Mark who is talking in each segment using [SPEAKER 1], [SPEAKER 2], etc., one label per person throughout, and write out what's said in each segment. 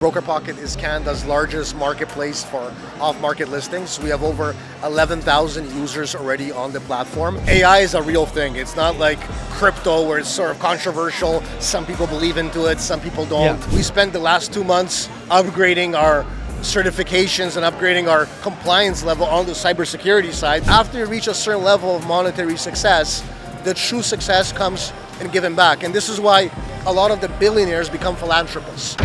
[SPEAKER 1] BrokerPocket is Canada's largest marketplace for off-market listings. We have over 11,000 users already on the platform. AI is a real thing. It's not like crypto where it's sort of controversial. Some people believe into it, some people don't. We spent the last 2 months upgrading our certifications and upgrading our compliance level on the cybersecurity side. After you reach a certain level of monetary success, the true success comes in giving back. And this is why a lot of the billionaires become philanthropists.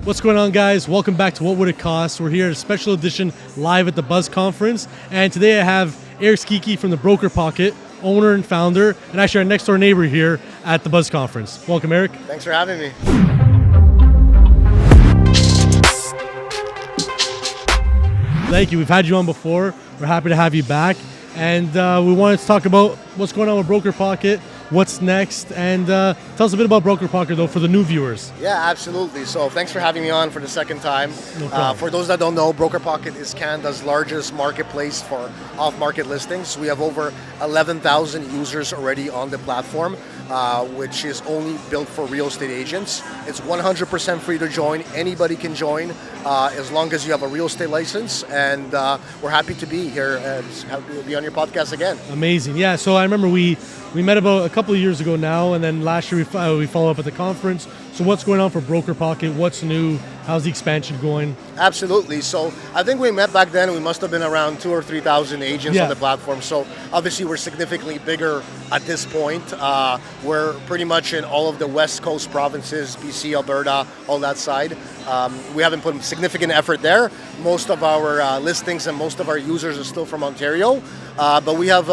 [SPEAKER 2] What's going on, guys? Welcome back to What Would It Cost? We're here at a special edition live at the Buzz Conference. And today I have Eric Skicki from the BrokerPocket, owner and founder, and actually our next door neighbor here at the Buzz Conference. Welcome, Eric.
[SPEAKER 1] Thanks for having me.
[SPEAKER 2] Thank you. We've had you on before. We're happy to have you back. And we wanted to talk about what's going on with BrokerPocket, what's next, and tell us a bit about BrokerPocket, though, for the new viewers.
[SPEAKER 1] Yeah, absolutely. So thanks for having me on for the second time.
[SPEAKER 2] No problem.
[SPEAKER 1] For those that don't know, BrokerPocket is Canada's largest marketplace for off-market listings. We have over 11,000 users already on the platform, which is only built for real estate agents. It's 100% free to join. Anybody can join as long as you have a real estate license. And we're happy to be here and happy to be on your podcast again.
[SPEAKER 2] Amazing. Yeah, so I remember we met about a couple of years ago now, and then last year we followed up at the conference. So what's going on for BrokerPocket? What's new? How's the expansion going?
[SPEAKER 1] Absolutely. So I think we met back then. We must have been around 2,000 or 3,000 agents on the platform. So obviously we're significantly bigger at this point. We're pretty much in all of the West Coast provinces, BC, Alberta, all that side. We haven't put significant effort there. Most of our listings and most of our users are still from Ontario, but we have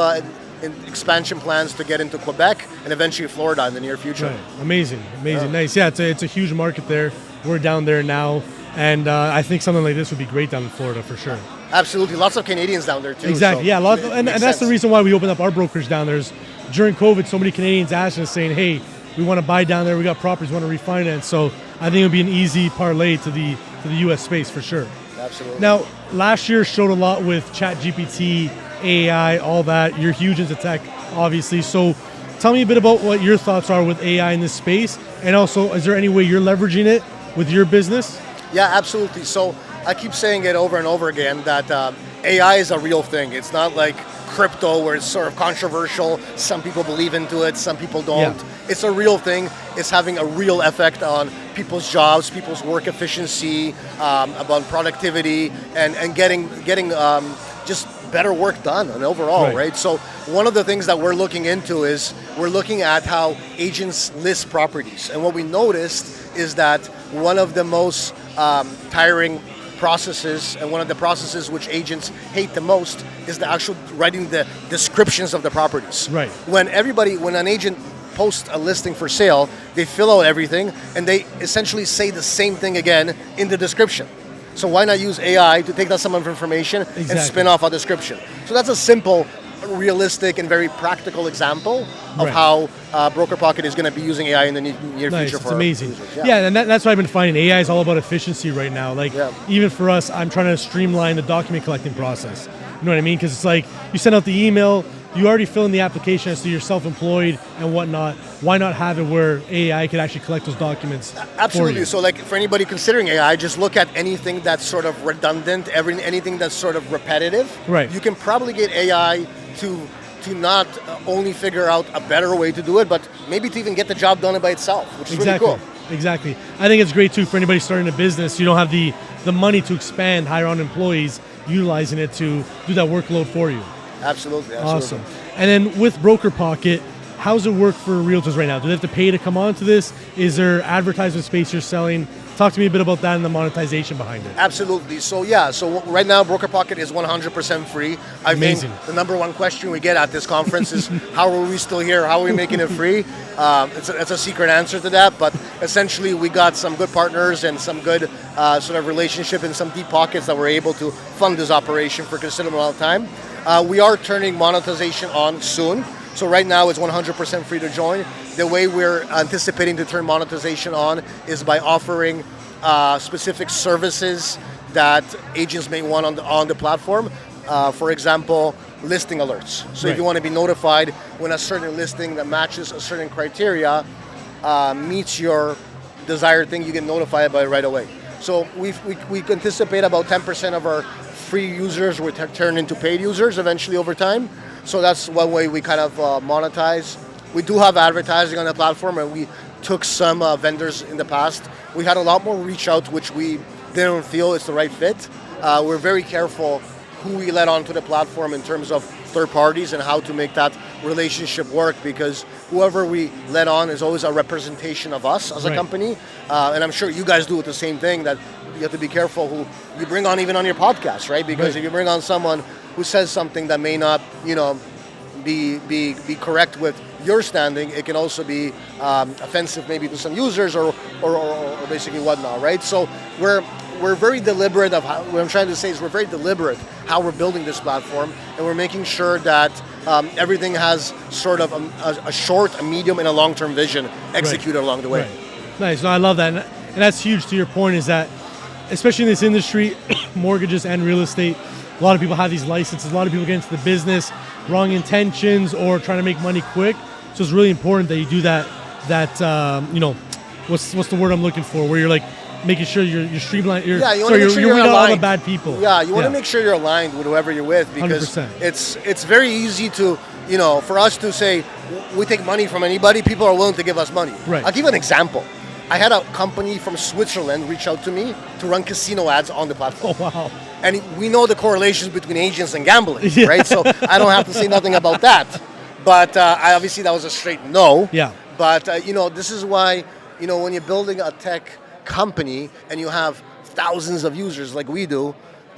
[SPEAKER 1] expansion plans to get into Quebec and eventually Florida in the near future.
[SPEAKER 2] Right. Amazing, nice. Yeah, it's a huge market there. We're down there now, and I think something like this would be great down in Florida for sure.
[SPEAKER 1] Absolutely, lots of Canadians down there too.
[SPEAKER 2] Exactly,
[SPEAKER 1] so
[SPEAKER 2] yeah, and that's the reason why we opened up our brokerage down there. Is during COVID, so many Canadians asked us saying, "Hey, we want to buy down there. We got properties, we want to refinance." So I think it would be an easy parlay to the U.S. space for sure.
[SPEAKER 1] Absolutely.
[SPEAKER 2] Now, last year showed a lot with ChatGPT, AI, all that. You're huge into tech, obviously. So tell me a bit about what your thoughts are with AI in this space. And also, is there any way you're leveraging it with your business?
[SPEAKER 1] Yeah, absolutely. So I keep saying it over and over again that AI is a real thing. It's not like crypto where it's sort of controversial. Some people believe into it, some people don't. Yeah. It's a real thing. It's having a real effect on people's jobs, people's work efficiency, about productivity, and getting just better work done and overall, right? So one of the things that we're looking into is we're looking at how agents list properties. And what we noticed is that one of the most tiring processes and one of the processes which agents hate the most is the actual writing the descriptions of the properties.
[SPEAKER 2] Right.
[SPEAKER 1] When an agent posts a listing for sale, they fill out everything and they essentially say the same thing again in the description. So why not use AI to take that sum of information and spin off a description? So that's a simple, realistic, and very practical example of how BrokerPocket is going to be using AI in the near future.
[SPEAKER 2] It's amazing. Yeah, and that's what I've been finding. AI is all about efficiency right now. Like, even for us, I'm trying to streamline the document collecting process. You know what I mean? Because it's like you send out the email, you already fill in the application as to you're self-employed and whatnot. Why not have it where AI could actually collect those documents?
[SPEAKER 1] Absolutely. So like for anybody considering AI, just look at anything that's sort of redundant, anything that's sort of repetitive.
[SPEAKER 2] Right.
[SPEAKER 1] You can probably get AI to not only figure out a better way to do it, but maybe to even get the job done by itself, which is really cool.
[SPEAKER 2] Exactly. I think it's great too for anybody starting a business. You don't have the money to expand, hire on employees, utilizing it to do that workload for you.
[SPEAKER 1] Absolutely.
[SPEAKER 2] Awesome. And then with BrokerPocket, how's it work for realtors right now? Do they have to pay to come onto this? Is there advertisement space you're selling? Talk to me a bit about that and the monetization behind it.
[SPEAKER 1] Absolutely. So right now BrokerPocket is 100% free. I think the number one question we get at this conference is how are we still here? How are we making it free? It's a secret answer to that, but essentially we got some good partners and some good sort of relationship and some deep pockets that were able to fund this operation for a considerable amount of time. We are turning monetization on soon. So right now it's 100% free to join. The way we're anticipating to turn monetization on is by offering specific services that agents may want on the platform. For example, listing alerts. So if you want to be notified when a certain listing that matches a certain criteria meets your desired thing, you get notified about it right away. So we anticipate about 10% of our free users will turn into paid users eventually over time. So that's one way we kind of monetize. We do have advertising on the platform, and we took some vendors in the past. We had a lot more reach out, which we didn't feel is the right fit. We're very careful who we let onto the platform in terms of third parties and how to make that relationship work, because whoever we let on is always a representation of us as a company. And I'm sure you guys do it the same thing, that you have to be careful who you bring on even on your podcast, right? Because if you bring on someone who says something that may not, be correct with your standing, it can also be offensive maybe to some users or basically whatnot, right? So we're very deliberate of how, what I'm trying to say is we're very deliberate how we're building this platform, and we're making sure that everything has sort of a short, a medium, and a long-term vision executed along the way.
[SPEAKER 2] Nice. No, I love that. And that's huge to your point, is that especially in this industry, mortgages and real estate, a lot of people have these licenses, a lot of people get into the business, wrong intentions or trying to make money quick. So it's really important that you do that what's the word I'm looking for, where you're like making sure you're streamlined. You're weeding out all the bad people.
[SPEAKER 1] Yeah, you want to make sure you're aligned with whoever you're with, because
[SPEAKER 2] 100%.
[SPEAKER 1] It's very easy to, for us to say we take money from anybody. People are willing to give us money.
[SPEAKER 2] Right.
[SPEAKER 1] I'll give you an example. I had a company from Switzerland reach out to me to run casino ads on the platform.
[SPEAKER 2] Oh, wow.
[SPEAKER 1] And we know the correlations between agents and gambling, right? So I don't have to say nothing about that. But obviously that was a straight no.
[SPEAKER 2] Yeah.
[SPEAKER 1] But, this is why, when you're building a tech company and you have thousands of users like we do,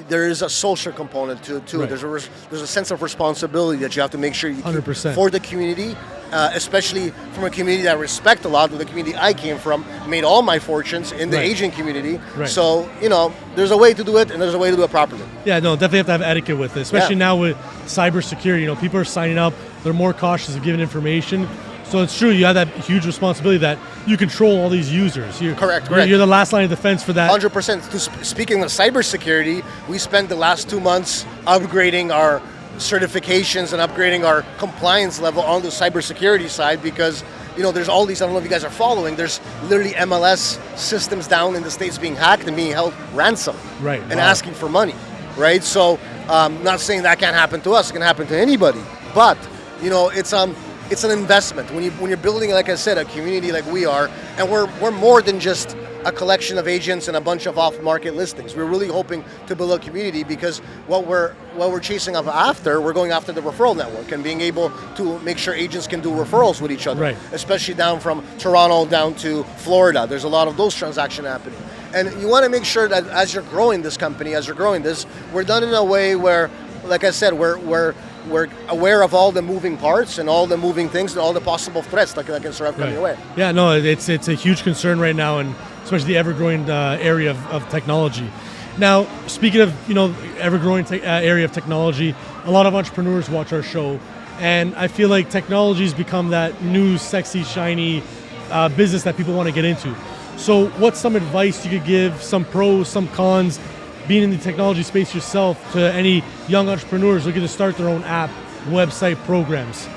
[SPEAKER 1] there is a social component to it.
[SPEAKER 2] Right.
[SPEAKER 1] There's a sense of responsibility that you have to make sure you keep
[SPEAKER 2] 100%.
[SPEAKER 1] for the community, especially from a community that I respect a lot. With the community I came from, made all my fortunes in the agent community.
[SPEAKER 2] Right.
[SPEAKER 1] So, there's a way to do it, and there's a way to do it properly.
[SPEAKER 2] Yeah, no, definitely have to have etiquette with it, especially now with cybersecurity. People are signing up, they're more cautious of giving information. So it's true, you have that huge responsibility that you control all these users.
[SPEAKER 1] Correct.
[SPEAKER 2] You're the last line of defense for that.
[SPEAKER 1] 100%. Speaking of cybersecurity, we spent the last 2 months upgrading our certifications and upgrading our compliance level on the cybersecurity side, because there's all these, I don't know if you guys are following, there's literally MLS systems down in the States being hacked and being held ransom and asking for money, right? So not saying that can't happen to us, it can happen to anybody, but it's an investment when you're building, like I said, a community like we are, and we're more than just a collection of agents and a bunch of off-market listings. We're really hoping to build a community, because what we're chasing up after, we're going after the referral network and being able to make sure agents can do referrals with each other, especially down from Toronto down to Florida. There's a lot of those transactions happening. And you want to make sure that as you're growing this company, as you're growing this, we're done in a way where, like I said, we're aware of all the moving parts and all the moving things and all the possible threats that can sort of come your way.
[SPEAKER 2] Yeah, no, it's a huge concern right now, and especially the ever-growing area of technology. Now, speaking of ever-growing area of technology, a lot of entrepreneurs watch our show, and I feel like technology's become that new, sexy, shiny business that people want to get into. So, what's some advice you could give, some pros, some cons, being in the technology space yourself, to any young entrepreneurs looking to start their own app, website, programs?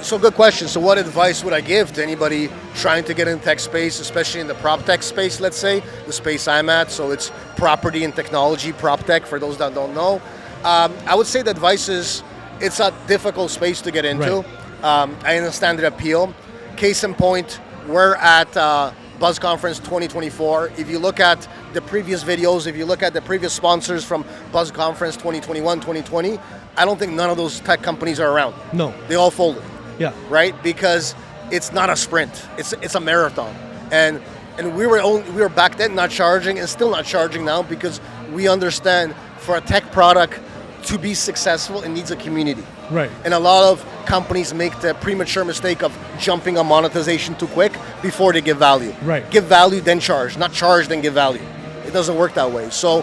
[SPEAKER 1] So good question. So what advice would I give to anybody trying to get in tech space, especially in the prop tech space, let's say, the space I'm at? So it's property and technology, prop tech, for those that don't know. I would say the advice is, it's a difficult space to get into. I understand the appeal. Case in point, we're at Buzz Conference 2024. If you look at the previous videos, if you look at the previous sponsors from Buzz Conference 2021, 2020, I don't think none of those tech companies are around.
[SPEAKER 2] No.
[SPEAKER 1] They all folded.
[SPEAKER 2] Yeah.
[SPEAKER 1] Right? Because it's not a sprint. It's a marathon. And we were back then not charging, and still not charging now, because we understand for a tech product to be successful, it needs a community.
[SPEAKER 2] Right.
[SPEAKER 1] And a lot of companies make the premature mistake of jumping on monetization too quick before they give value.
[SPEAKER 2] Right.
[SPEAKER 1] Give value, then charge. Not charge, then give value. It doesn't work that way. So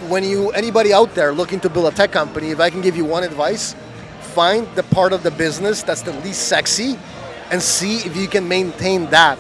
[SPEAKER 1] when anybody out there looking to build a tech company, if I can give you one advice, find the part of the business that's the least sexy and see if you can maintain that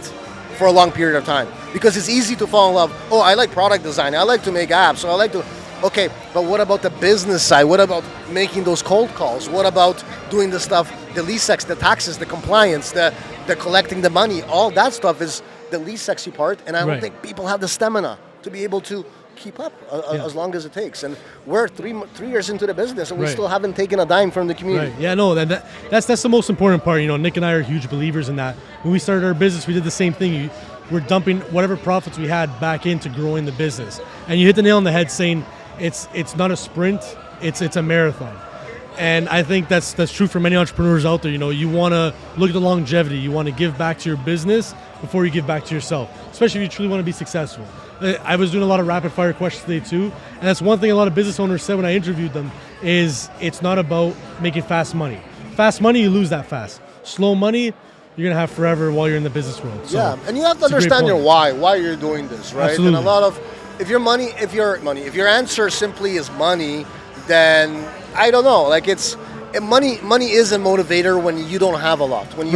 [SPEAKER 1] for a long period of time. Because it's easy to fall in love. Oh, I like product design. I like to make apps. So I like to... Okay, but what about the business side? What about making those cold calls? What about doing the stuff, the lease, the taxes, the compliance, the collecting the money? All that stuff is the least sexy part, and I don't think people have the stamina to be able to keep up as long as it takes. And we're 3 years into the business, and we still haven't taken a dime from the community.
[SPEAKER 2] Right. Yeah, no, that's the most important part. You know, Nick and I are huge believers in that. When we started our business, we did the same thing. We're dumping whatever profits we had back into growing the business. And you hit the nail on the head saying it's not a sprint, it's a marathon. And I think that's true for many entrepreneurs out there. You know, you want to look at the longevity. You want to give back to your business before you give back to yourself, especially if you truly want to be successful. I was doing a lot of rapid fire questions today too, and that's one thing a lot of business owners said when I interviewed them is it's not about making fast money. Fast money, you lose that fast. Slow money, you're gonna have forever while you're in the business world. So
[SPEAKER 1] yeah, and you have to understand your why you're doing this, right?
[SPEAKER 2] Absolutely.
[SPEAKER 1] And a lot of if your answer simply is money, then I don't know. Like money is a motivator when you don't have a lot. When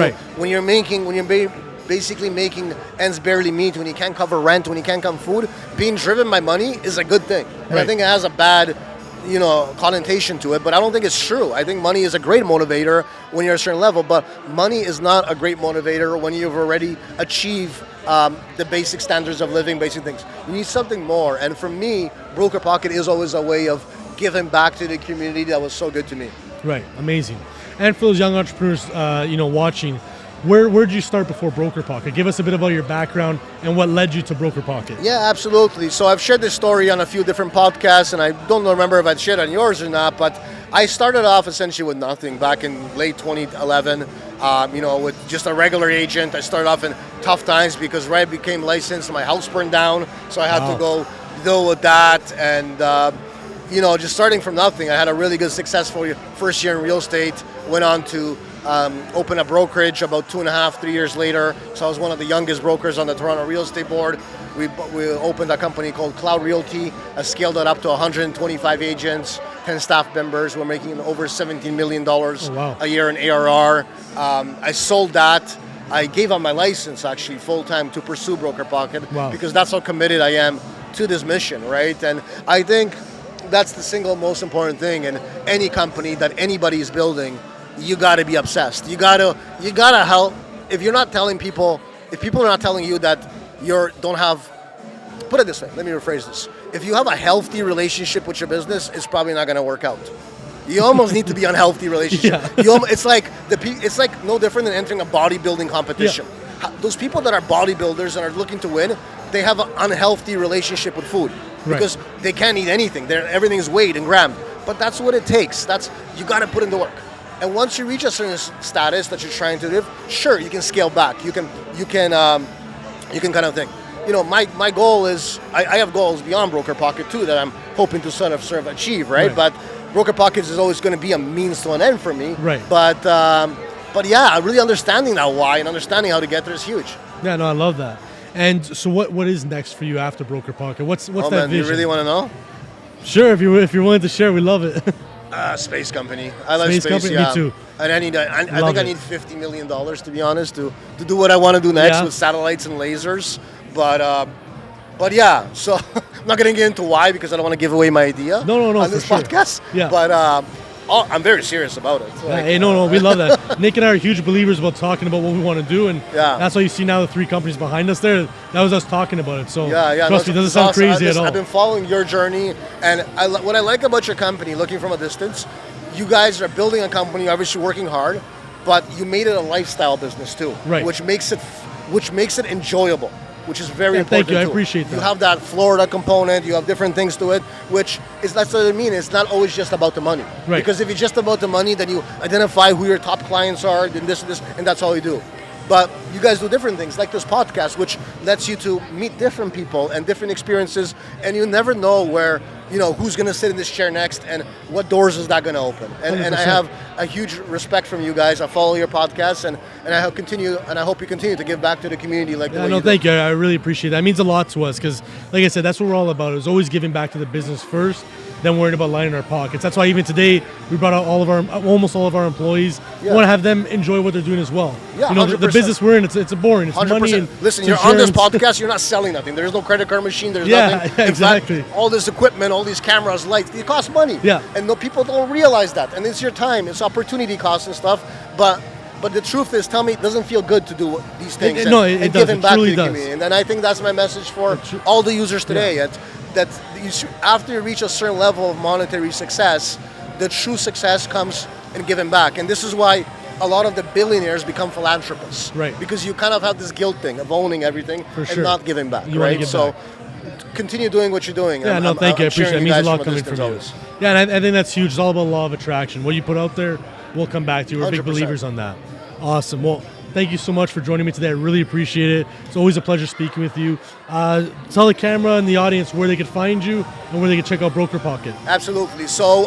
[SPEAKER 1] you're basically making ends barely meet, when you can't cover rent, when you can't come food, being driven by money is a good thing. And I think it has a bad, connotation to it, but I don't think it's true. I think money is a great motivator when you're at a certain level, but money is not a great motivator when you've already achieved the basic standards of living, basic things. You need something more. And for me, BrokerPocket is always a way of giving back to the community that was so good to me.
[SPEAKER 2] Right, amazing. And for those young entrepreneurs, watching, where did you start before BrokerPocket? Give us a bit about your background and what led you to BrokerPocket.
[SPEAKER 1] Yeah, absolutely. So I've shared this story on a few different podcasts, and I don't remember if I'd shared on yours or not, but I started off essentially with nothing back in late 2011, with just a regular agent. I started off in tough times because right I became licensed, my house burned down, so I had to go deal with that, and just starting from nothing. I had a really good, successful first year in real estate, went on to open a brokerage about 2.5-3 years later. So I was one of the youngest brokers on the Toronto Real Estate Board. We opened a company called Cloud Realty. I scaled it up to 125 agents, 10 staff members. We're making over $17 million a year in ARR. I sold that. I gave up my license actually full-time to pursue BrokerPocket because that's how committed I am to this mission, right? And I think that's the single most important thing in any company that anybody is building. You got to be obsessed. You gotta help. If you're not telling people, if people are not telling you that don't have, put it this way, let me rephrase this. If you have a healthy relationship with your business, it's probably not going to work out. You almost need to be unhealthy relationship. It's like no different than entering a bodybuilding competition. Those people that are bodybuilders and are looking to win, they have an unhealthy relationship with food because they can't eat anything. Everything's weighed and grammed. But that's what it takes. You got to put in the work. And once you reach a certain status that you're trying to live, sure, you can scale back. You can kind of think. My goal is, I have goals beyond BrokerPocket too that I'm hoping to sort of achieve, right? But BrokerPocket is always going to be a means to an end for me. Right. But yeah, really understanding that why and understanding how to get there is huge.
[SPEAKER 2] Yeah, no, I love that. And so what is next for you after BrokerPocket? What's that vision?
[SPEAKER 1] You really want to know?
[SPEAKER 2] Sure, if you're willing to share, we love it.
[SPEAKER 1] Space company. I love space.
[SPEAKER 2] Company,
[SPEAKER 1] yeah.
[SPEAKER 2] Me too.
[SPEAKER 1] And I think I need $50 million to be honest to do what I want to do next with satellites and lasers. But yeah. So I'm not going to get into why because I don't want to give away my idea.
[SPEAKER 2] No.
[SPEAKER 1] On this podcast.
[SPEAKER 2] Yeah.
[SPEAKER 1] But I'm very serious about it.
[SPEAKER 2] We love that. Nick and I are huge believers about talking about what we want to do, and that's why you see now the 3 companies behind us there. That was us talking about it. So trust me, it doesn't sound crazy at all.
[SPEAKER 1] I've been following your journey, and what I like about your company, looking from a distance, you guys are building a company, obviously working hard, but you made it a lifestyle business too, which makes it enjoyable. Which is very important.
[SPEAKER 2] Thank you. I appreciate that.
[SPEAKER 1] You have that Florida component. You have different things to it, that's what I mean. It's not always just about the money.
[SPEAKER 2] Right.
[SPEAKER 1] Because if it's just about the money, then you identify who your top clients are, and this, and that's all you do. But you guys do different things, like this podcast, which lets you to meet different people and different experiences, and you never know where, who's going to sit in this chair next and what doors is that going to open. And I have a huge respect from you guys. I follow your podcast, and I hope you continue to give back to the community the way you do.
[SPEAKER 2] Thank you. I really appreciate that. It means a lot to us because, like I said, that's what we're all about. Is always giving back to the business first, then worrying about lining our pockets. That's why even today we brought out almost all of our employees. We want to have them enjoy what they're doing as well.
[SPEAKER 1] Yeah,
[SPEAKER 2] the business we're in, it's boring. It's 100%. Money. And
[SPEAKER 1] listen, you're on this podcast. You're not selling nothing. There's no credit card machine. There's nothing.
[SPEAKER 2] Yeah, exactly.
[SPEAKER 1] In fact, all this equipment, all these cameras, lights, it costs money.
[SPEAKER 2] Yeah.
[SPEAKER 1] And people don't realize that. And it's your time. It's opportunity costs and stuff. But But the truth is, tell me, it doesn't feel good to do these things
[SPEAKER 2] it
[SPEAKER 1] and
[SPEAKER 2] does.
[SPEAKER 1] giving back to the
[SPEAKER 2] does.
[SPEAKER 1] community. And then I think that's my message for all the users today. That you should, after you reach a certain level of monetary success, the true success comes in giving back. And this is why a lot of the billionaires become philanthropists.
[SPEAKER 2] Right.
[SPEAKER 1] Because you kind of have this guilt thing of owning everything and not giving back.
[SPEAKER 2] You
[SPEAKER 1] right. So continue doing what you're doing.
[SPEAKER 2] Yeah, thank you. I appreciate it. It means a lot coming from you. Yeah, and I think that's huge. It's all about law of attraction. What you put out there, we'll come back to. We're 100%. Big believers on that. Awesome. Well, thank you so much for joining me today. I really appreciate it. It's always a pleasure speaking with you. Tell the camera and the audience where they could find you and where they can check out BrokerPocket.
[SPEAKER 1] Absolutely. So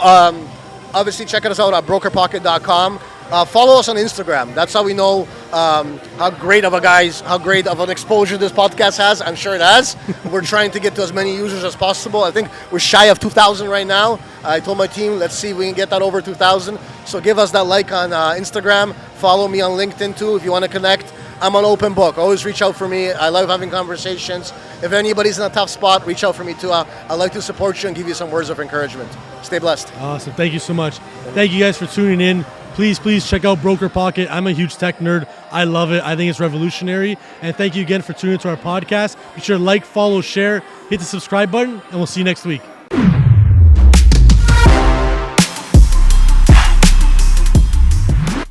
[SPEAKER 1] obviously check us out at brokerpocket.com. Follow us on Instagram. That's how we know how great of an exposure this podcast has. I'm sure it has. We're trying to get to as many users as possible. I think we're shy of 2,000 right now. I told my team, let's see if we can get that over 2,000. So give us that like on Instagram. Follow me on LinkedIn too if you want to connect. I'm an open book. Always reach out for me. I love having conversations. If anybody's in a tough spot, reach out for me too. I'd like to support you and give you some words of encouragement. Stay blessed.
[SPEAKER 2] Awesome. Thank you so much. Thank you guys for tuning in. Please check out BrokerPocket. I'm a huge tech nerd. I love it. I think it's revolutionary. And thank you again for tuning into our podcast. Be sure to like, follow, share, hit the subscribe button, and we'll see you next week.